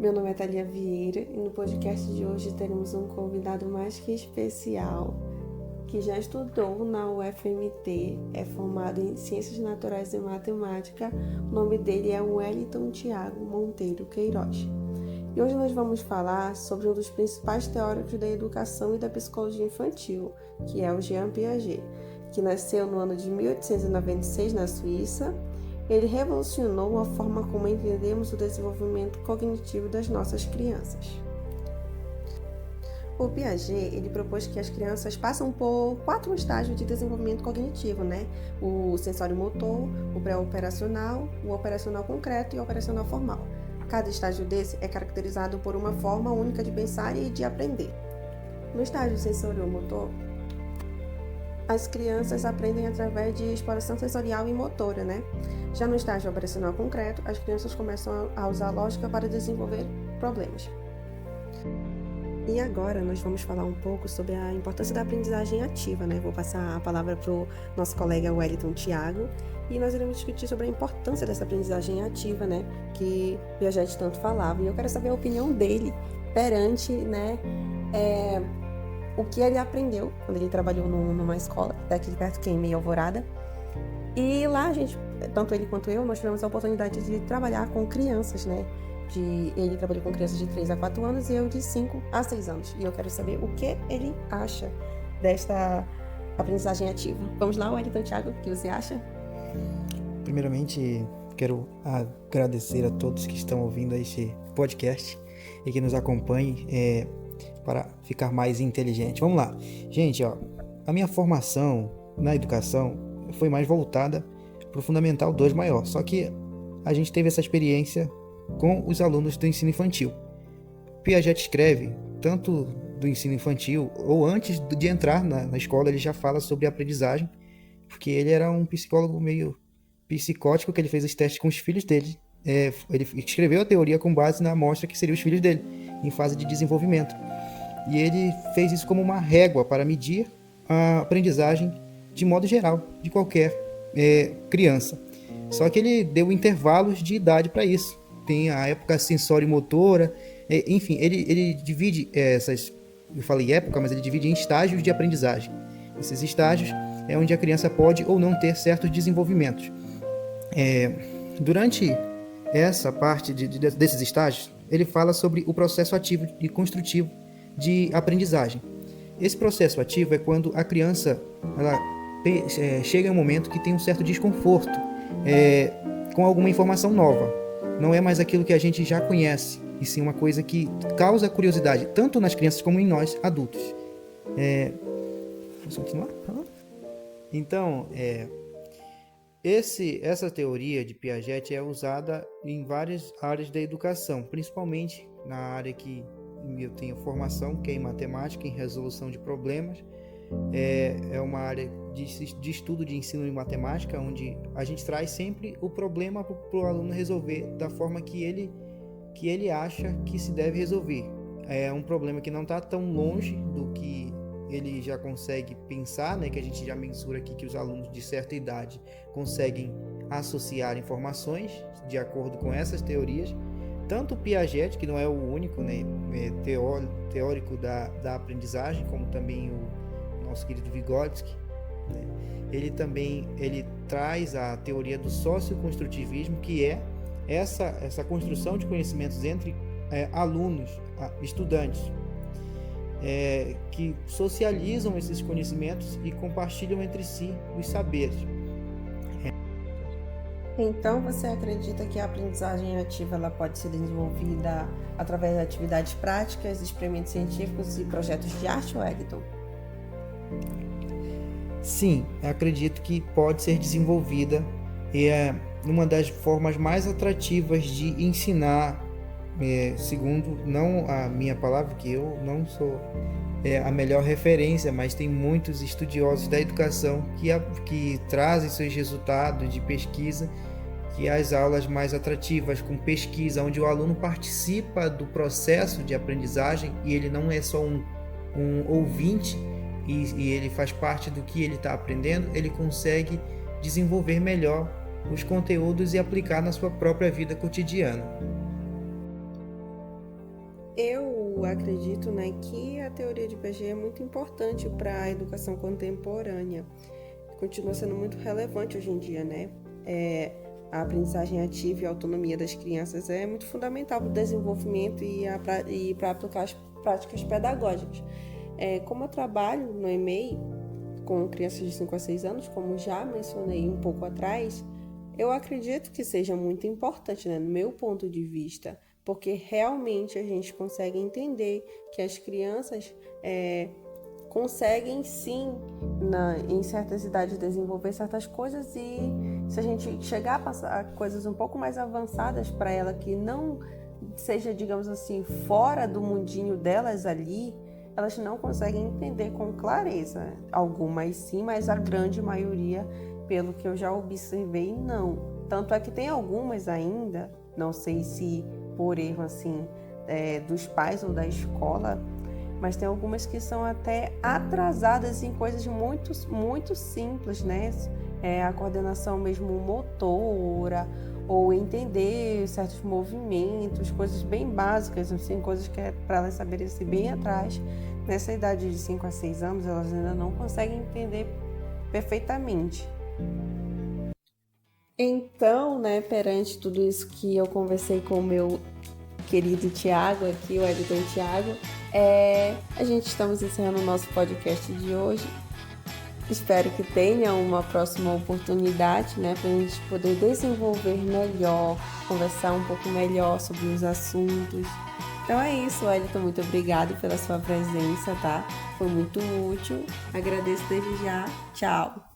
Meu nome é Thalia Vieira e no podcast de hoje teremos um convidado mais que especial que já estudou na UFMT, é formado em Ciências Naturais e Matemática. O nome dele é Wellington Thiago Monteiro Queiroz. E hoje nós vamos falar sobre um dos principais teóricos da educação e da psicologia infantil, que é o Jean Piaget, que nasceu no ano de 1896 na Suíça. Ele revolucionou a forma como entendemos o desenvolvimento cognitivo das nossas crianças. O Piaget, ele propôs que as crianças passam por 4 estágios de desenvolvimento cognitivo, O sensório-motor, o pré-operacional, o operacional concreto e o operacional formal. Cada estágio desse é caracterizado por uma forma única de pensar e de aprender. No estágio sensório-motor, as crianças aprendem através de exploração sensorial e motora, Já no estágio operacional concreto, as crianças começam a usar a lógica para desenvolver problemas. E agora nós vamos falar um pouco sobre a importância da aprendizagem ativa, Vou passar a palavra para o nosso colega Wellington Thiago e nós iremos discutir sobre a importância dessa aprendizagem ativa, que Piaget tanto falava. E eu quero saber a opinião dele perante, o que ele aprendeu quando ele trabalhou numa escola daqui perto, que é em Meio Alvorada. E lá a gente, tanto ele quanto eu, nós tivemos a oportunidade de trabalhar com crianças, Ele trabalhou com crianças de 3 a 4 anos e eu de 5 a 6 anos. E eu quero saber o que ele acha desta aprendizagem ativa. Vamos lá, Wellington Thiago, o que você acha? Primeiramente, quero agradecer a todos que estão ouvindo este podcast e que nos acompanhem para ficar mais inteligente. Vamos lá. Gente, a minha formação na educação foi mais voltada para o Fundamental 2 maior, só que a gente teve essa experiência com os alunos do ensino infantil. Piaget escreve tanto do ensino infantil, ou antes de entrar na escola, ele já fala sobre aprendizagem, porque ele era um psicólogo meio psicótico, que ele fez os testes com os filhos dele. Ele escreveu a teoria com base na amostra que seriam os filhos dele, em fase de desenvolvimento. E ele fez isso como uma régua para medir a aprendizagem de modo geral, de qualquer criança. Só que ele deu intervalos de idade para isso. Tem a época sensório-motora, enfim, ele divide essas, eu falei época, mas ele divide em estágios de aprendizagem. Esses estágios é onde a criança pode ou não ter certos desenvolvimentos. Durante essa parte desses estágios, ele fala sobre o processo ativo e construtivo de aprendizagem. Esse processo ativo é quando a criança chega em um momento que tem um certo desconforto com alguma informação nova. Não é mais aquilo que a gente já conhece, e sim uma coisa que causa curiosidade, tanto nas crianças como em nós, adultos. Posso continuar? Então, essa teoria de Piaget é usada em várias áreas da educação, principalmente na área que eu tenho formação, que é em matemática, em resolução de problemas. É uma área de estudo de ensino de matemática, onde a gente traz sempre o problema para o aluno resolver da forma que ele acha que se deve resolver. É um problema que não está tão longe do que ele já consegue pensar, que a gente já mensura aqui que os alunos de certa idade conseguem associar informações de acordo com essas teorias. Tanto o Piaget, que não é o único teórico da aprendizagem, como também o nosso querido Vygotsky, ele traz a teoria do socioconstrutivismo, que é essa construção de conhecimentos entre alunos, estudantes, que socializam esses conhecimentos e compartilham entre si os saberes. Então, você acredita que a aprendizagem ativa ela pode ser desenvolvida através de atividades práticas, experimentos científicos e projetos de arte, Wellington? Sim, acredito que pode ser desenvolvida e é uma das formas mais atrativas de ensinar, segundo, não a minha palavra, que eu não sou a melhor referência, mas tem muitos estudiosos da educação que trazem seus resultados de pesquisa, que as aulas mais atrativas com pesquisa, onde o aluno participa do processo de aprendizagem e ele não é só um ouvinte e ele faz parte do que ele está aprendendo, ele consegue desenvolver melhor os conteúdos e aplicar na sua própria vida cotidiana. eu acredito, né, que a teoria de Piaget é muito importante para a educação contemporânea. Continua sendo muito relevante hoje em dia, né? A aprendizagem ativa e a autonomia das crianças é muito fundamental para o desenvolvimento e para aplicar as práticas pedagógicas. Como eu trabalho no EMEI com crianças de 5 a 6 anos, como já mencionei um pouco atrás, eu acredito que seja muito importante, né, no meu ponto de vista, porque realmente a gente consegue entender que as crianças conseguem sim, em certas idades, desenvolver certas coisas, e se a gente chegar a passar coisas um pouco mais avançadas para ela, que não seja, digamos assim, fora do mundinho delas ali, elas não conseguem entender com clareza. Algumas sim, mas a grande maioria, pelo que eu já observei, não. Tanto é que tem algumas ainda, não sei se por erro assim dos pais ou da escola, mas tem algumas que são até atrasadas em coisas muito, muito simples, né? A coordenação mesmo motora, ou entender certos movimentos, coisas bem básicas, assim, coisas que é para elas saberem se bem atrás. Nessa idade de 5 a 6 anos, elas ainda não conseguem entender perfeitamente. Então, né, perante tudo isso que eu conversei com o meu querido Tiago aqui, o editor Tiago, a gente estamos encerrando o nosso podcast de hoje. Espero que tenha uma próxima oportunidade, né, para a gente poder desenvolver melhor, conversar um pouco melhor sobre os assuntos. Então é isso, Wellington, muito obrigada pela sua presença, tá? Foi muito útil. Agradeço desde já. Tchau!